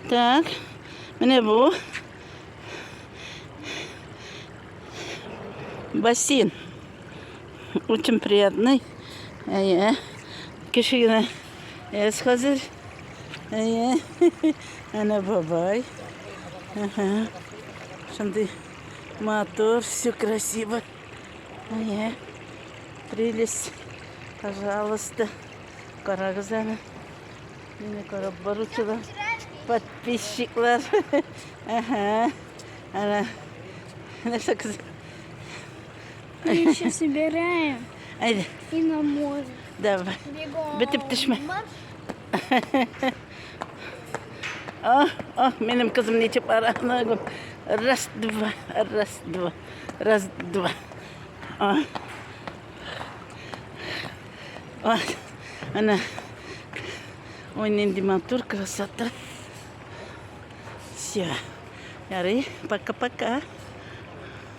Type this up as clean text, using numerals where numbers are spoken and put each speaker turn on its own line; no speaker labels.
Так, мене був бассейн. Очень приятный. Кişine hazır. Ana бабай. Ага. Şimdi мотор, все красиво. Прелесть. Пожалуйста. Карагызаны. Yine karabaruçular. Подписчикler. Ага. Ana. Nasıl kız?
Мы еще собираем
Haydi.
и на море.
Давай.
Бегом.
Bitip düşme. Ah, benim kızım ne çöp arağına. Раз, два, раз, два, раз, два. Она. Ой, не мотор, красота. Все. Яры, пока-пока.